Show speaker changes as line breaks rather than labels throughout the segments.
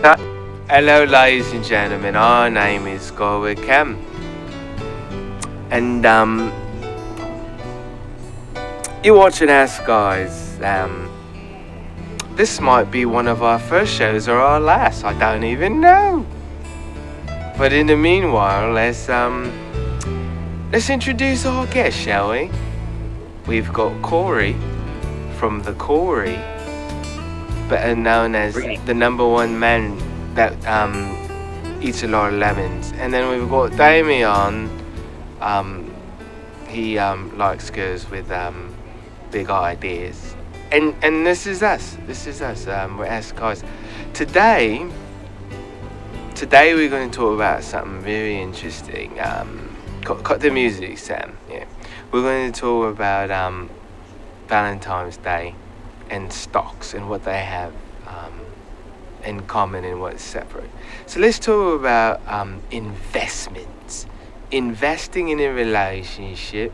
Uh,
Hello, ladies and gentlemen. Our name is Whitcam, and you're watching us, guys. This might be one of our first shows or our last. I don't even know. But in the meanwhile, let's introduce our guest, shall we? We've got Corey from the Corey, better known as the number one man that eats a lot of lemons. And then we've got Damien. He likes girls with big ideas. And this is us. We're us guys. Today we're going to talk about something very interesting. Cut the music, Sam. Yeah, we're going to talk about Valentine's Day and stocks and what they have in common and what's separate. So let's talk about investments. Investing in a relationship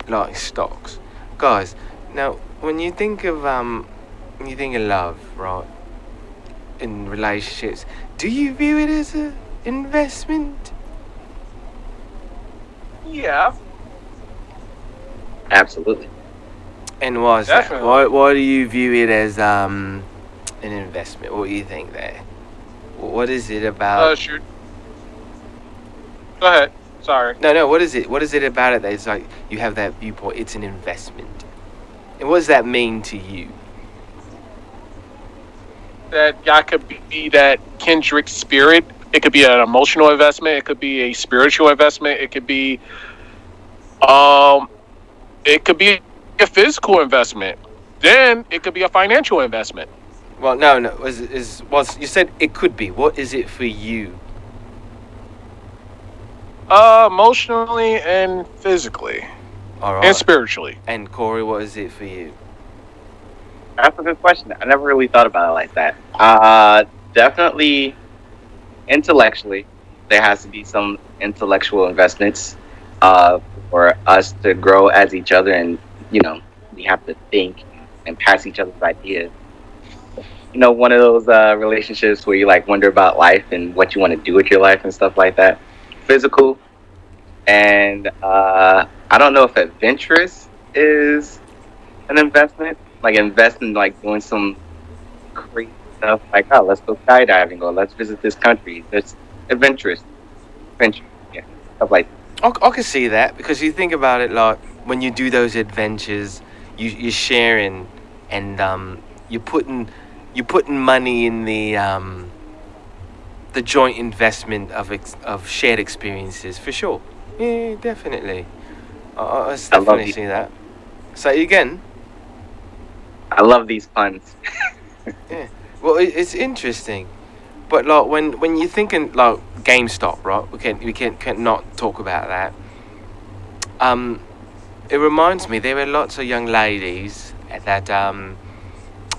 like stocks. Guys, now when you think of love, right? In relationships, do you view it as an investment?
Yeah,
Absolutely.
And why is that?
definitely.
Why do you view it as an investment? What do you think there? What is it about?
Shoot. Go ahead. Sorry.
No. What is it? What is it about it that it's like you have that viewpoint? It's an investment. And what does that mean to you?
That could be that kindred spirit. It could be an emotional investment. It could be a spiritual investment. Um, it could be a physical investment. Then it could be a financial investment.
Well, no. You said it could be. What is it for you?
Emotionally and physically
All
and
right.
spiritually.
And Corey, what is it for you?
That's a good question. I never really thought about it like that. Definitely intellectually, there has to be some intellectual investments uh, for us to grow as each other, and we have to think and pass each other's ideas. One of those relationships where you like wonder about life and what you want to do with your life and stuff like that. Physical, and I don't know if adventurous is an investment. Like invest in like doing some crazy stuff, like let's go skydiving or let's visit this country. That's adventurous, adventure, yeah, stuff like
I can see that because you think about it like when you do those adventures, you're sharing and you're putting money in the joint investment of shared experiences for sure. Yeah, definitely. I
I love
definitely
these.
see that. Say it again.
I love these puns.
Yeah. Well, it's interesting, but like when you're thinking like GameStop, right? We can't not talk about that. Um, it reminds me there were lots of young ladies that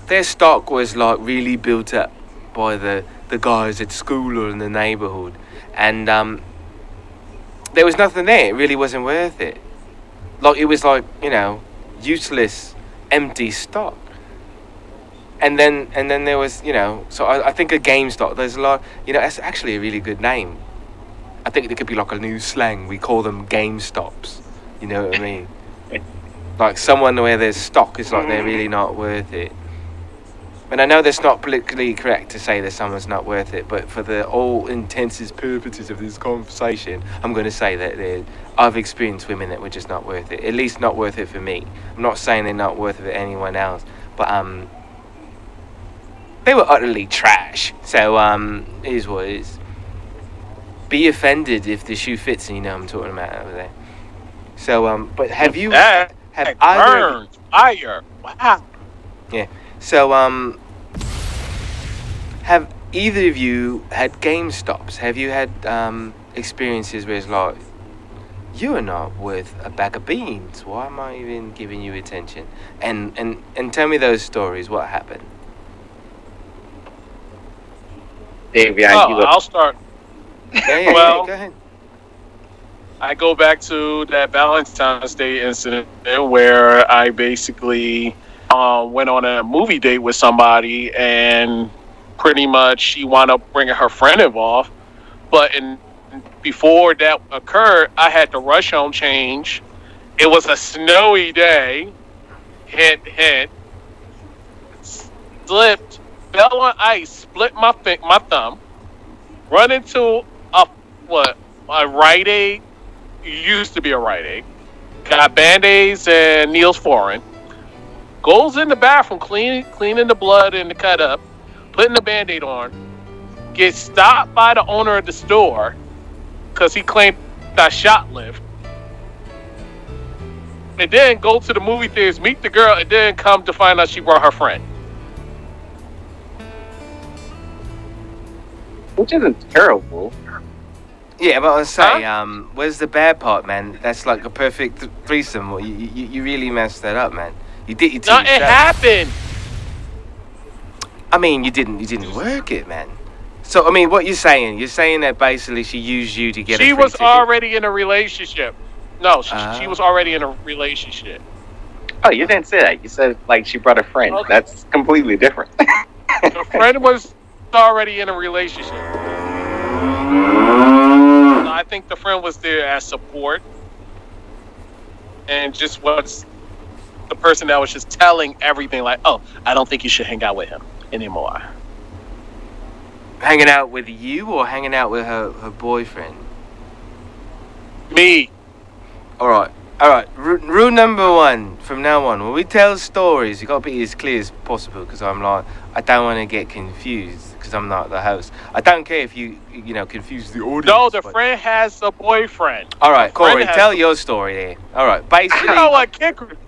their stock was like really built up by the guys at school or in the neighborhood, and there was nothing there. It really wasn't worth it. Like it was like useless, empty stock. And then there was so I think a GameStop. There's a lot. It's actually a really good name. I think it could be like a new slang. We call them GameStops. You know what I mean? Like someone where there's stock is like they're really not worth it. And I know that's not politically correct to say that someone's not worth it, but for the all intents and purposes of this conversation, I'm going to say that I've experienced women that were just not worth it. At least not worth it for me. I'm not saying they're not worth it for anyone else, but they were utterly trash. So it is what it is. Be offended if the shoe fits, and I'm talking about over there. So but
That
have either of you,
burns fire. Wow.
yeah. So have either of you had GameStops? Have you had experiences where it's like you are not worth a bag of beans? Why am I even giving you attention? And tell me those stories. What happened?
Dave, behind
Oh,
you.
I'll start.
Yeah.
Well,
Go ahead.
I go back to that Valentine's Day incident where I basically went on a movie date with somebody, and pretty much she wound up bringing her friend involved. But before that occurred, I had to rush home, change. It was a snowy day. Hint, hint. Slipped, fell on ice, split my thumb. Run into a what a Rite Aid. Used to be a Rite Aid. Got Band-Aids and Neosporin. Goes in the bathroom, cleaning the blood and the cut up, putting the Band-Aid on. Gets stopped by the owner of the store because he claimed that shoplift. And then go to the movie theaters, meet the girl, and then come to find out she brought her friend.
Which isn't terrible.
Yeah, but I say, where's the bad part, man? That's like a perfect threesome. You really messed that up, man. You did it to yourself.
It happened.
I mean, you didn't work it, man. So, I mean, what you're saying that basically she used you to get.
She
a free
was
ticket.
already in a relationship. No, she was already in a relationship.
Oh, you didn't say that. You said like she brought a friend.
Okay.
That's completely different.
The friend was already in a relationship. I think the friend was there as support, and just was the person that was just telling everything like, "Oh, I don't think you should hang out with him anymore."
Hanging out with you or hanging out with her boyfriend?
Me.
All right. Rule number 1 from now on: when we tell stories, you gotta be as clear as possible. Because I don't want to get confused. Because I'm not the host. I don't care if you confuse the audience.
No, the friend has a boyfriend.
All right, Corey, tell your story there. All right, basically,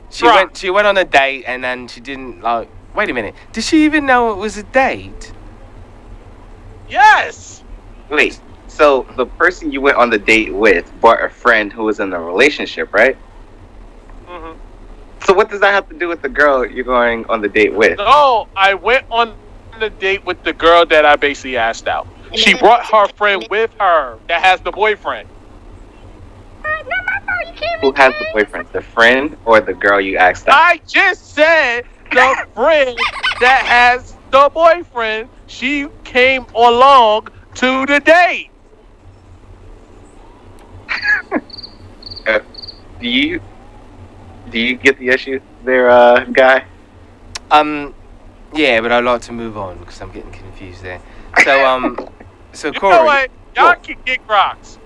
she went on a date and then she didn't like. Wait a minute, did she even know it was a date?
Yes.
Wait, so the person you went on the date with brought a friend who was in a relationship, right?
Mm-hmm.
So what does that have to do with the girl you're going on the date with?
No, I went on the date with the girl that I basically asked out. She brought her friend with her that has the boyfriend.
Who has the boyfriend? The friend or the girl you asked out?
I just said the friend that has the boyfriend. She came along to the date.
Do you get the issue there, guy?
Yeah, but I'd like to move on because I'm getting confused there. So
You
Corey,
know what? Y'all can kick rocks.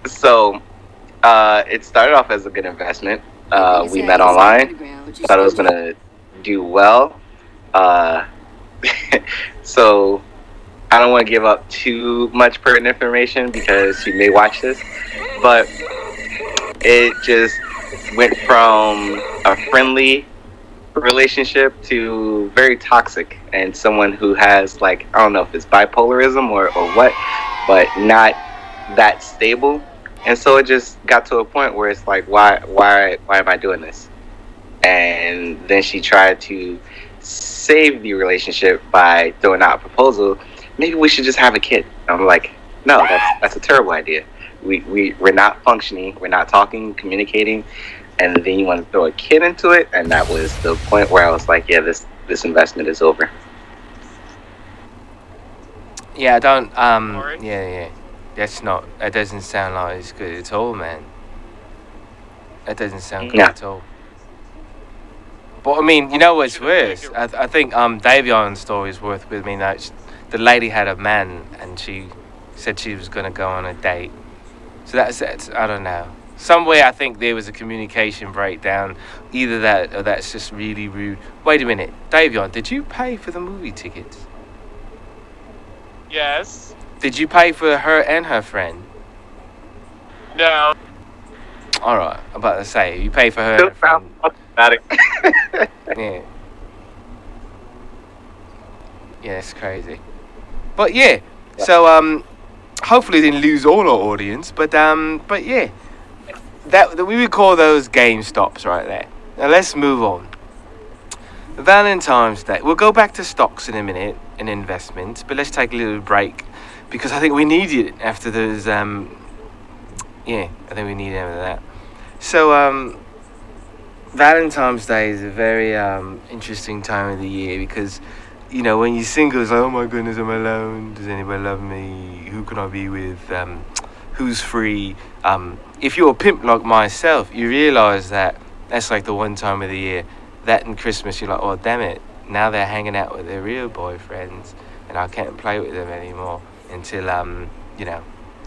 So, it started off as a good investment. We met online. Thought it was gonna do well. So, I don't want to give up too much pertinent information because she may watch this, but it just went from a friendly relationship to very toxic, and someone who has, like, I don't know if it's bipolarism or what, but not that stable. And so it just got to a point where it's like, why am I doing this? And then she tried to save the relationship by throwing out a proposal. Maybe we should just have a kid. I'm like, no, that's a terrible idea. We're not functioning, we're not talking, communicating, and then you want to throw a kid into it, and that was the point where I was like, yeah, this investment is over.
Yeah, I don't.
Alright.
Yeah. That doesn't sound like it's good at all, man. That doesn't sound good at all. But I mean, you know what's worse? I think Davion's story is worth with me. That the lady had a man, and she said she was gonna go on a date. So that's I don't know. Somewhere I think there was a communication breakdown. Either that or that's just really rude. Wait a minute, Davion, did you pay for the movie tickets?
Yes.
Did you pay for her and her friend?
No.
Alright, I'm about to say, you pay for her and her friend. Yeah. Yeah, it's crazy. But yeah, so hopefully didn't lose all our audience, but yeah. That we would call those game stops right there. Now let's move on. Valentine's Day. We'll go back to stocks in a minute and investments, but let's take a little break because I think we need it after those. Yeah, I think we need it after that. So Valentine's Day is a very interesting time of the year because you know, when you're single, it's like, oh my goodness, I'm alone. Does anybody love me? Who can I be with? Who's free? If you're a pimp like myself, you realise that that's like the one time of the year. That and Christmas, you're like, oh damn it, now they're hanging out with their real boyfriends, and I can't play with them anymore until you know,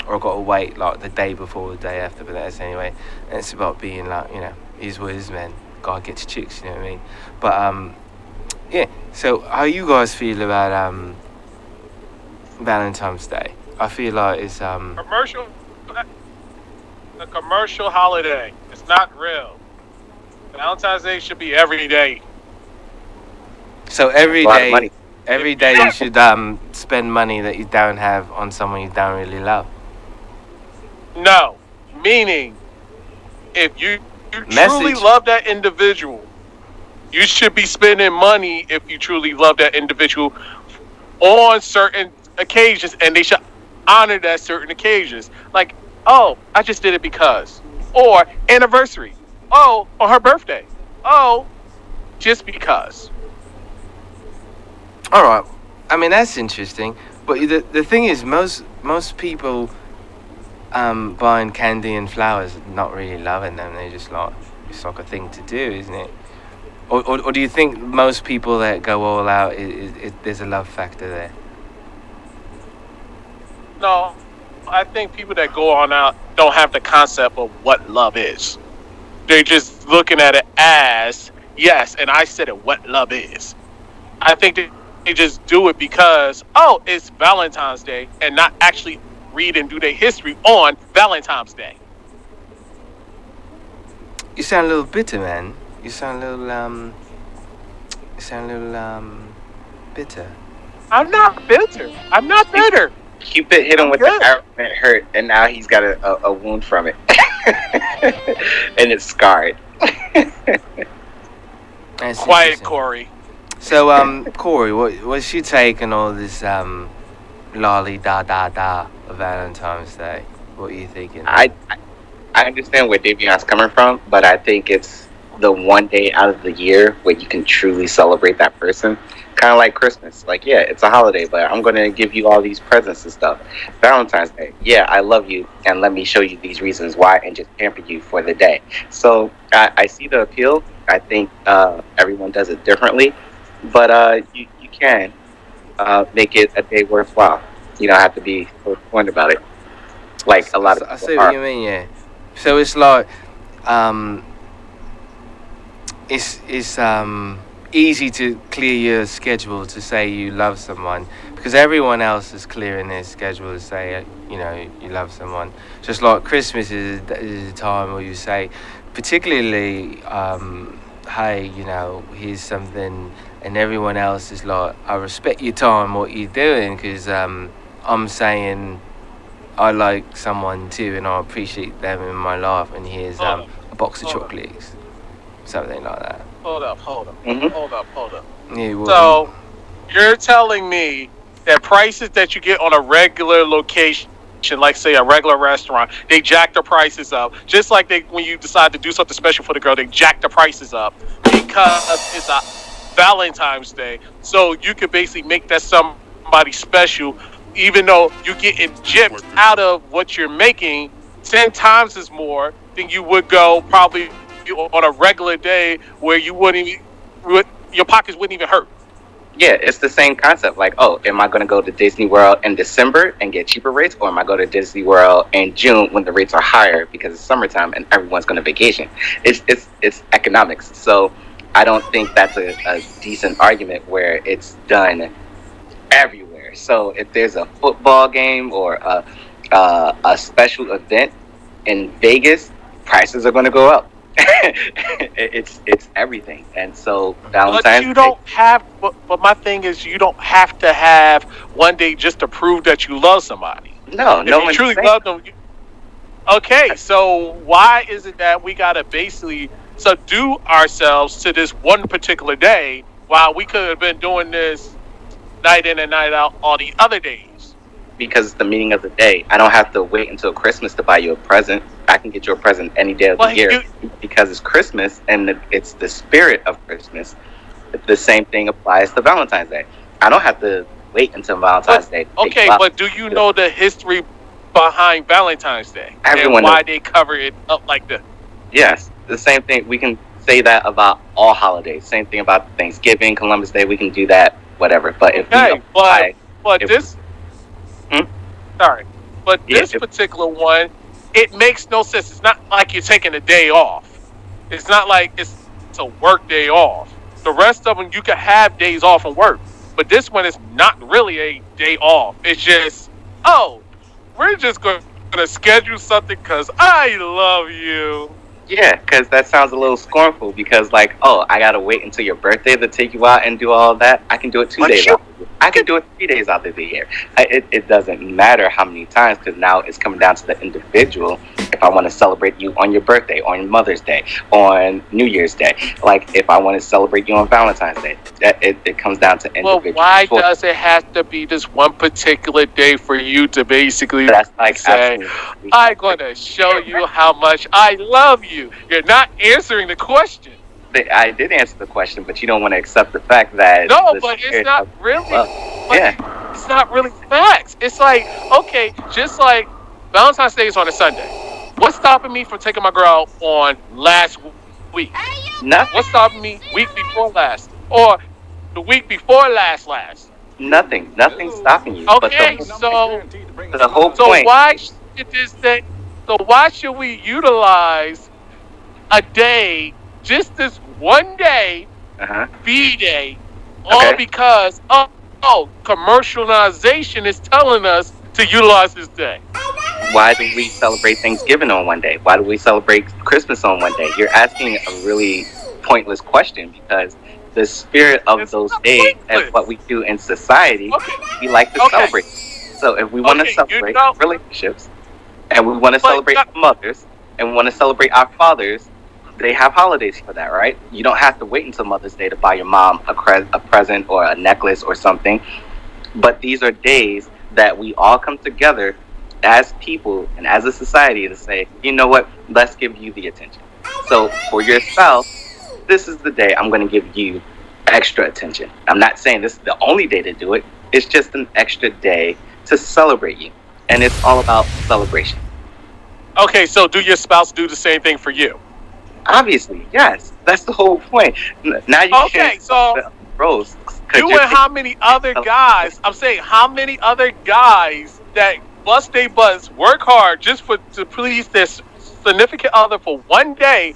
or I've got to wait like the day before, the day after. But that's anyway. And it's about being like, you know, is what is, man. God gets chicks, you know what I mean? But yeah. So how you guys feel about Valentine's Day? I feel like it's
Commercial, a commercial holiday. It's not real. Valentine's Day should be every day.
so
A lot of money.
every day you should spend money that you don't have on someone you don't really love.
No, meaning if you truly
Message.
love that individual, you should be spending money if you truly love that individual on certain occasions, and they should honor that certain occasions. Like, oh, I just did it because, or anniversary. Oh, on her birthday. Oh, just because.
All right. I mean that's interesting, but the thing is, most people buying candy and flowers, not really loving them. They just like, it's like a thing to do, isn't it? Or do you think most people that go all out, there's a love factor there?
No, I think people that go on out don't have the concept of what love is. They're just looking at it as, yes, and I said it, what love is. I think they just do it because, oh, it's Valentine's Day, and not actually read and do their history on Valentine's Day.
You sound a little bitter, man. You sound a little bitter.
I'm not bitter. I'm not bitter.
Cupid hit him
I'm
with
good.
the arrow and it hurt, and now he's got a wound from it, and it's scarred.
That's
Quiet,
interesting.
Corey.
So, Corey, what's your take on all this lolly da da da of Valentine's Day? What are you thinking?
I understand where Davion's coming from, but I think it's the one day out of the year where you can truly celebrate that person. Kind of like Christmas. Like, yeah, it's a holiday, but I'm going to give you all these presents and stuff. Valentine's Day, yeah, I love you, and let me show you these reasons why, and just pamper you for the day. So I see the appeal. I think everyone does it differently, but you can make it a day worthwhile. You don't have to be so point about it, like a lot of
I
people
see what
are.
you mean, yeah. So it's like, um, it's easy to clear your schedule to say you love someone because everyone else is clearing their schedule to say you know you love someone. Just like Christmas is a time where you say, particularly, hey, you know, here's something, and everyone else is like, I respect your time, what you're doing, because I'm saying I like someone too, and I appreciate them in my life, and here's
Hold up.
a box of
Hold up.
chocolates, something like that.
Hold up. Hold up.
Hmm.
Hold up. Hold up.
Yeah, well,
So you're telling me that prices that you get on a regular location, like say a regular restaurant, they jack the prices up. Just like they, when you decide to do something special for the girl, they jack the prices up because it's a Valentine's Day. So you could basically make that somebody special, even though you're getting gypped out of what you're making 10 times as more than you would go probably on a regular day where you wouldn't even, your pockets wouldn't even hurt.
Yeah, it's the same concept. Like, oh, am I going to go to Disney World in December and get cheaper rates, or am I going to Disney World in June when the rates are higher because it's summertime and everyone's going to vacation? It's economics. So I don't think that's a decent argument where it's done everywhere. So if there's a football game or a special event in Vegas, prices are going to go up. It's everything, and so
But
Valentine's
you
Day.
don't have. But my thing is, you don't have to have one day just to prove that you love somebody.
No,
If
no
you
one's
truly
saying.
love them, okay. So why is it that we gotta basically subdue ourselves to this one particular day while we could have been doing this night in and night out all the other days?
Because it's the meaning of the day. I don't have to wait until Christmas to buy you a present. I can get you a present any day of the
Well,
year because it's Christmas and it's the spirit of Christmas. The same thing applies to Valentine's Day. I don't have to wait until
But
Valentine's Day to take you
okay,
out.
but do you know the history behind Valentine's Day and
Everyone knows.
why they cover it up like this?
Yes, the same thing. We can say that about all holidays. Same thing about Thanksgiving, Columbus Day. We can do that, whatever. But if we
Okay,
apply,
but
if
this
hmm?
sorry, but
Yeah,
this particular one, it makes no sense. It's not like you're taking a day off. It's not like it's a work day off. The rest of them you can have days off and work, but this one is not really a day off. It's just, oh, we're just going to schedule something because I love you.
yeah, because that sounds a little scornful. Because like, oh, I gotta wait until your birthday to take you out and do all that. I can do it 2 days
But you
out. I can do it 3 days out of the year. It doesn't matter how many times, because now it's coming down to the individual. If I want to celebrate you on your birthday, on Mother's Day, on New Year's Day, like if I want to celebrate you on Valentine's Day, it comes down to
well,
individual
why
choice.
does it have to be this one particular day for you to basically
That's like
say,
absolutely.
I'm going to show you how much I love you? You're not answering the question.
I did answer the question, but you don't want to accept the fact that
No,
the
but it's
spirit
not
of
really.
love.
But
Yeah,
it's not really facts. It's like, okay, just like Valentine's Day is on a Sunday. What's stopping me from taking my girl out on last week?
nothing,
What's stopping me week before last? Or the week before last?
nothing's stopping you. But
Okay,
the whole
so
point.
why should this day? So why should we utilize a day, just this one day,
Uh-huh.
B-Day, all
Okay.
because commercialization is telling us to utilize this day?
Why do we celebrate Thanksgiving on one day? Why do we celebrate Christmas on one day? You're asking a really pointless question, because the spirit of
It's
those
not
days and
pointless.
what we do in society,
Okay,
we like to
okay,
celebrate. So if we want to
okay.
celebrate relationships, and we want to
But
celebrate our mothers, and we want to celebrate our fathers, they have holidays for that, right? You don't have to wait until Mother's Day to buy your mom a present or a necklace or something. But these are days that we all come together as people and as a society to say, you know what, let's give you the attention. So for your spouse, this is the day I'm going to give you extra attention. I'm not saying this is the only day to do it. It's just an extra day to celebrate you. And it's all about celebration.
okay, so do your spouse do the same thing for you?
Obviously, yes. That's the whole point. Now you
Okay,
can't
so
the roles.
you and how many other guys? I'm saying how many other guys that bust they butts, work hard just to please their significant other for one day,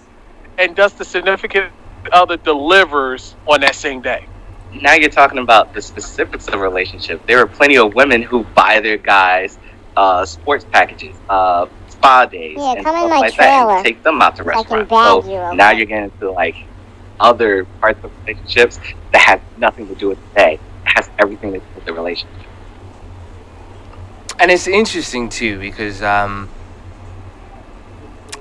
and does the significant other delivers on that same day?
Now you're talking about the specifics of a relationship. There are plenty of women who buy their guys sports packages, spa days,
Yeah,
and
come in
stuff
my
like that,
trailer.
and take them out to
I can
restaurants.
bag
So
you, okay?
now you're getting into like other parts of relationships that have nothing to do with the day. It has everything to do with the relationship.
And it's interesting too because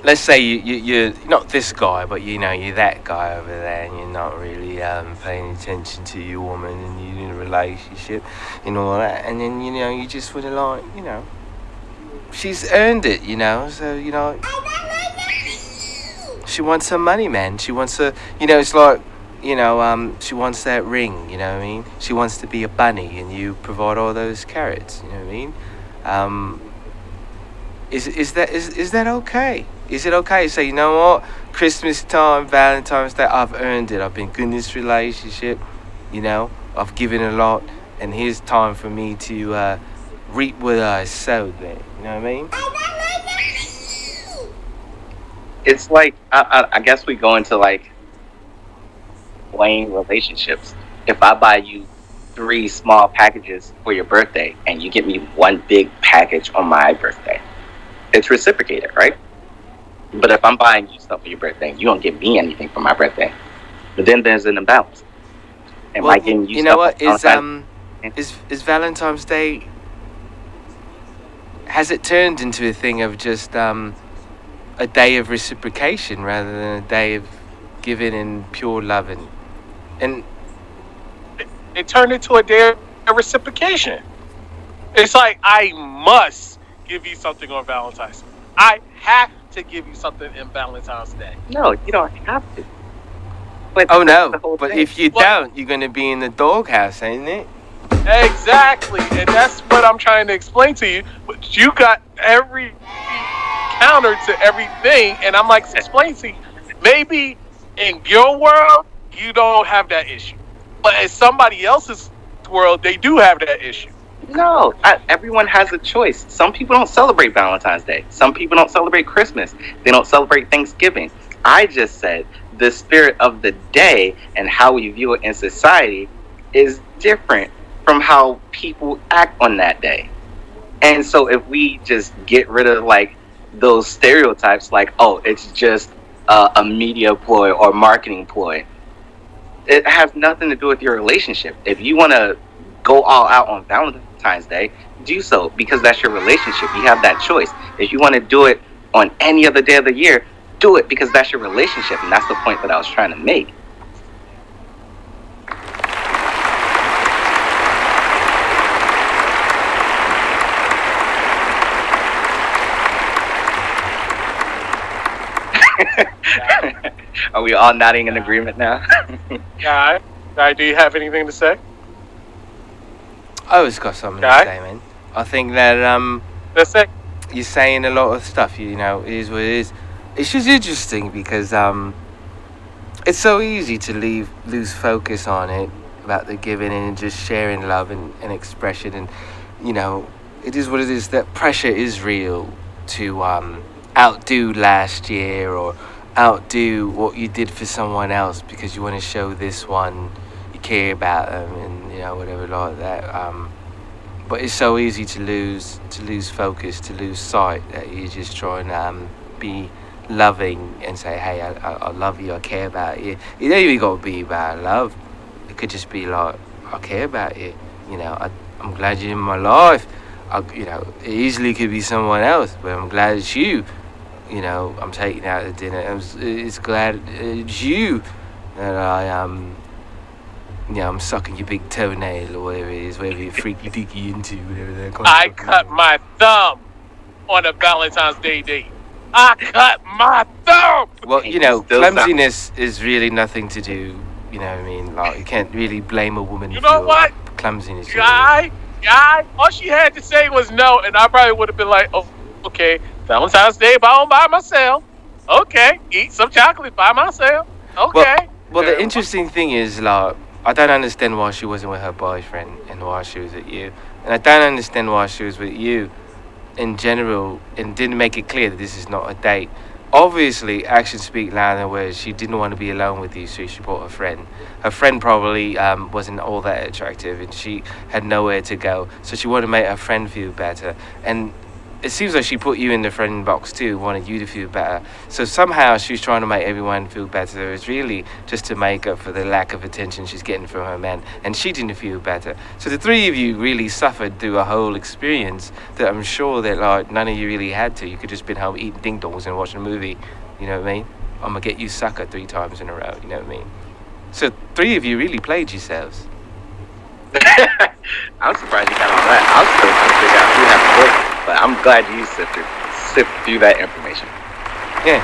let's say you're not this guy, but you know you're that guy over there, and you're not really paying attention to your woman, and you're in a relationship and all that, and then you know you just want to like, you know, she's earned it, you know, so you know she wants her money, man. She wants her, you know, it's like, you know, she wants that ring, you know what I mean? She wants to be a bunny, and you provide all those carrots, you know what I mean? Is that okay? Is it okay to say, you know what, Christmas time, Valentine's Day, I've earned it. I've been good in this relationship, you know, I've given a lot, and here's time for me to reap what I sowed there. You know what I mean?
It's like I guess we go into like playing relationships. If I buy you 3 small packages for your birthday and you get me 1 big package on my birthday, it's reciprocated, right? But if I'm buying you stuff for your birthday, you don't give me anything for my birthday. But then there's an imbalance. Am I getting you
know
stuff
what
on Valentine's?
is Valentine's Day? Has it turned into a thing of just a day of reciprocation rather than a day of giving and pure loving? And
It turned into a day of reciprocation. It's like, I must give you something on Valentine's Day. I have to give you something in Valentine's Day.
No, you don't have to. But
oh
that's the
no,
whole
but
thing.
if you
What?
don't, you're gonna be in the doghouse, ain't it?
Exactly, and that's what I'm trying to explain to you. But you got every counter to everything, and I'm like, explain to you. Maybe in your world you don't have that issue, but in somebody else's world they do have that issue.
No, everyone has a choice. Some people don't celebrate Valentine's Day. Some people don't celebrate Christmas. They don't celebrate Thanksgiving. I just said the spirit of the day and how we view it in society is different from how people act on that day. And so if we just get rid of like those stereotypes, like, oh, it's just a media ploy or marketing ploy, it has nothing to do with your relationship. If you want to go all out on Valentine's Day, do so because that's your relationship. You have that choice. If you want to do it on any other day of the year, do it because that's your relationship. And that's the point that I was trying to make. Are we all nodding in agreement now?
Guy, guy, do you have anything to say?
I always got something to
Guy,
say, man. I think that
that's it.
you're saying a lot of stuff. You know, it is what it is. It's just interesting because it's so easy to lose focus on it about the giving and just sharing love and expression, and you know, it is what it is. That pressure is real to outdo last year or outdo what you did for someone else because you want to show this one you care about them and you know whatever like that. But it's so easy to lose focus, to lose sight that you're just trying to be loving and say, hey, I love you, I care about you. You don't even got to be about love. It could just be like, I care about you. You know, I'm glad you're in my life. You know, it easily could be someone else, but I'm glad it's you. You know, I'm taking out to dinner. It's glad it's you that you know, I'm sucking your big toenail or whatever it is, whatever you're freaky deaky into, whatever that
I cut my thumb on a Valentine's Day date. I cut my thumb.
Well, you know,
Still
clumsiness is really nothing to do. You know what I mean? Like, you can't really blame a woman
You
for
know what,
clumsiness.
guy? All she had to say was no, and I probably would have been like, oh, okay, Valentine's Day by myself. Okay, eat some chocolate by myself. Okay.
Well, the interesting thing is, like, I don't understand why she wasn't with her boyfriend and why she was with you. And I don't understand why she was with you in general and didn't make it clear that this is not a date. Obviously, actions speak louder than words. She didn't want to be alone with you, so she brought her friend. Her friend probably wasn't all that attractive and she had nowhere to go, so she wanted to make her friend feel better. And it seems like she put you in the friend box too, wanted you to feel better. So somehow she's trying to make everyone feel better. It's really just to make up for the lack of attention she's getting from her man. And she didn't feel better. So the three of you really suffered through a whole experience that I'm sure that like none of you really had to. You could just been home eating ding dongs and watching a movie. You know what I mean? I'm gonna get you sucker 3 times in a row. You know what I mean? So 3 of you really played yourselves.
I'm surprised you got all that. I was still trying to figure out who had the voice, but I'm glad you sift through that information.
Yeah.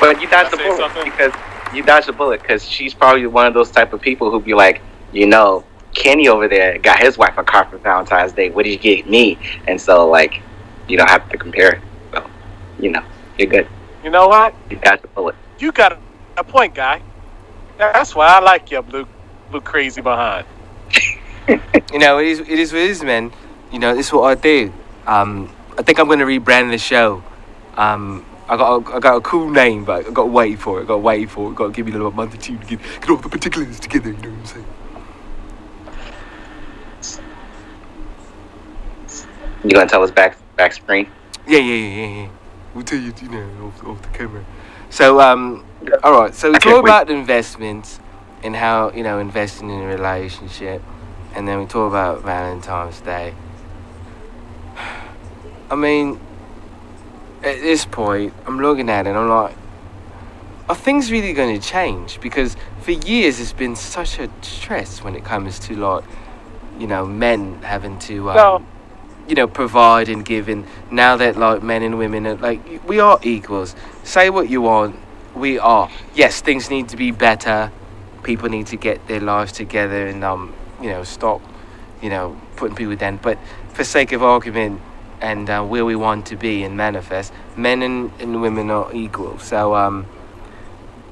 But you dodged the
Can I say
bullet
something?
because you dodged the bullet because she's probably one of those type of people who be like, you know, Kenny over there got his wife a car for Valentine's Day. What did you get me? And so like, you don't have to compare it. So, you know, you're good.
You know what?
You dodged the bullet.
You got a point, guy. That's why I like your blue crazy behind.
You know, it is what it is, man. You know, this is what I do. I think I'm gonna rebrand the show. I got a cool name, but I got to wait for it. Got to give me a little month or two to get all the particulars together. You know what I'm saying?
You gonna tell us back screen?
Yeah. We'll tell you, you know, off the camera. So, all right. So we
Okay,
talk
wait.
about investments and how, you know, investing in a relationship, and then we talk about Valentine's Day. I mean, at this point, I'm looking at it and I'm like, are things really going to change? Because for years it's been such a stress when it comes to, like, you know, men having to,
No.
you know, provide and give. And now that, like, men and women are, like, we are equals. Say what you want, we are. Yes, things need to be better. People need to get their lives together and, you know, stop putting people down. But for sake of argument and where we want to be and manifest, men and women are equal. So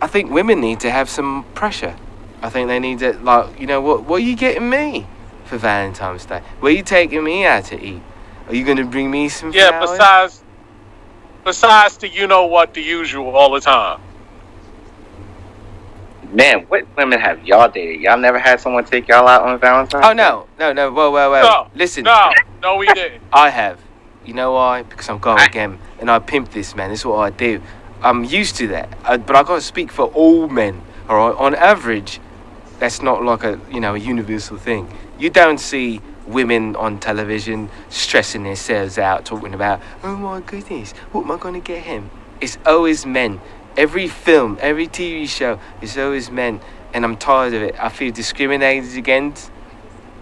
I think women need to have some pressure. I think they need to, what are you getting me for Valentine's Day? Where are you taking me out to eat? Are you going to bring me some flowers?
Besides the the usual all the time.
Man, what women have y'all dated? Y'all never had someone take y'all out on Valentine's?
Oh, no. Whoa.
No,
Listen.
No, we didn't.
I have. You know why? Because I'm going again. And I pimp this, man. This is what I do. I'm used to that. But I got to speak for all men. All right? On average, that's not like a universal thing. You don't see women on television stressing themselves out, talking about, oh my goodness, what am I going to get him? It's always men. Every film, every TV show, it's always men. And I'm tired of it. I feel discriminated against.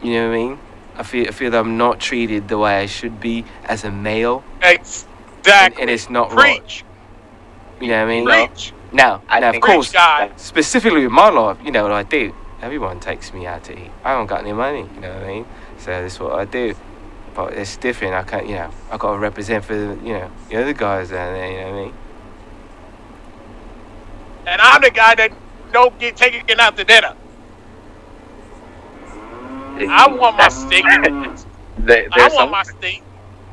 You know what I mean? I feel that I'm not treated the way I should be as a male.
Exactly.
And it's not
Preach.
Right. You know what I mean?
Preach.
Now, of course,
guy.
specifically with my life, you know what I do. Everyone takes me out to eat. I don't got any money, you know what I mean? So that's what I do. But it's different. I can't, I got to represent for, the other guys down there, you know what I mean?
And I'm the guy that don't get taken out to dinner. I want my steak. I want my steak.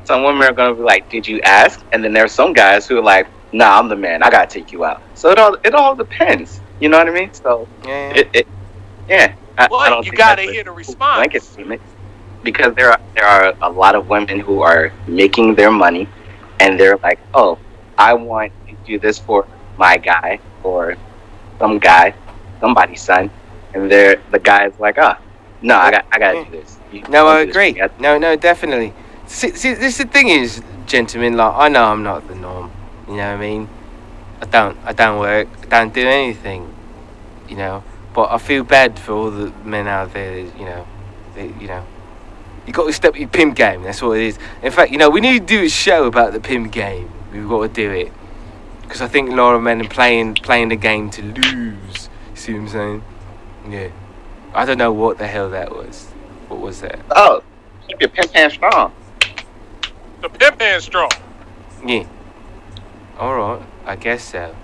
Some women are going to be like, did you ask? And then there's some guys who are like, nah, I'm the man. I got to take you out. So it all depends. You know what I mean? So,
yeah. I don't you got to hear the response.
Blanket statement. Because there are a lot of women who are making their money and they're like, oh, I want to do this for my guy or some guy, somebody's son. And the guy's like, no, I got to do this.
I agree. No, definitely. See, this the thing is, gentlemen, like, I know I'm not the norm. You know what I mean? I don't work. I don't do anything. But I feel bad for all the men out there. You got to step your pimp game. That's what it is. In fact, we need to do a show about the pimp game. We've got to do it because I think a lot of men are playing the game to lose. You see what I'm saying? Yeah. I don't know what the hell that was. What was that?
Oh, keep your pimp hand strong.
The pimp hand strong.
Yeah. All right, I guess so.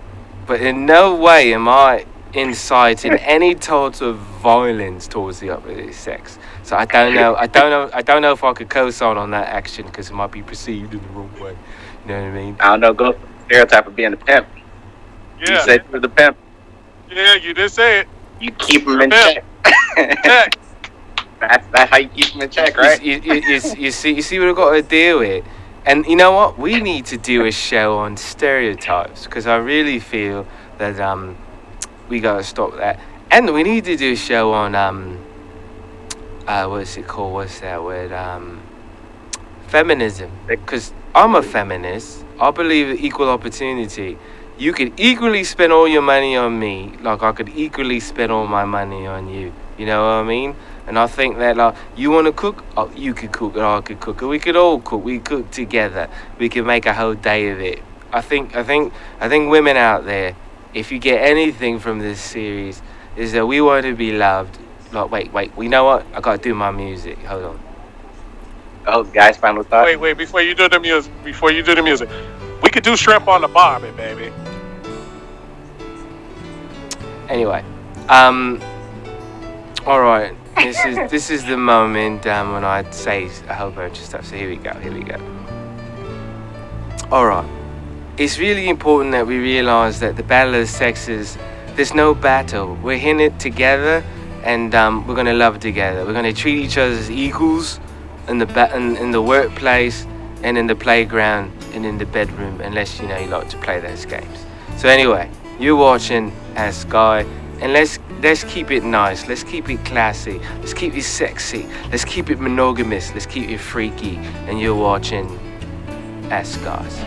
But in no way am I inciting any sort of violence towards the opposite sex. So I don't know if I could co-sign on that action because it might be perceived in the wrong way. You know what I mean?
I don't know. Go for the stereotype of being a pimp.
Yeah.
You said you're the pimp.
Yeah, you did say it.
You keep them in check. That's how you keep them in check, right?
You see what I've got to deal with. And you know what? We need to do a show on stereotypes because I really feel that we got to stop that. And we need to do a show on what's it called? What's that word? Feminism. Because I'm a feminist. I believe in equal opportunity. You could equally spend all your money on me, like I could equally spend all my money on you. You know what I mean? And I think that, like, you want to cook, you could cook, and I could cook, and we could all cook. We cook together. We could make a whole day of it. I think women out there, if you get anything from this series, is that we want to be loved. Like, wait. You know what? I gotta do my music. Hold on.
Oh, guys, final thought.
Wait. Before you do the music, we could do shrimp on the barbie, baby.
Anyway, all right. This is the moment when I'd say a whole bunch of stuff. So here we go. All right. It's really important that we realise that the battle of the sexes, there's no battle. We're in it together, and we're gonna love together. We're gonna treat each other as equals in the workplace, and in the playground, and in the bedroom, unless you like to play those games. So anyway, you're watching Ask Guy, and let's keep it nice. Let's keep it classy. Let's keep it sexy. Let's keep it monogamous. Let's keep it freaky. And you're watching Ask Guys.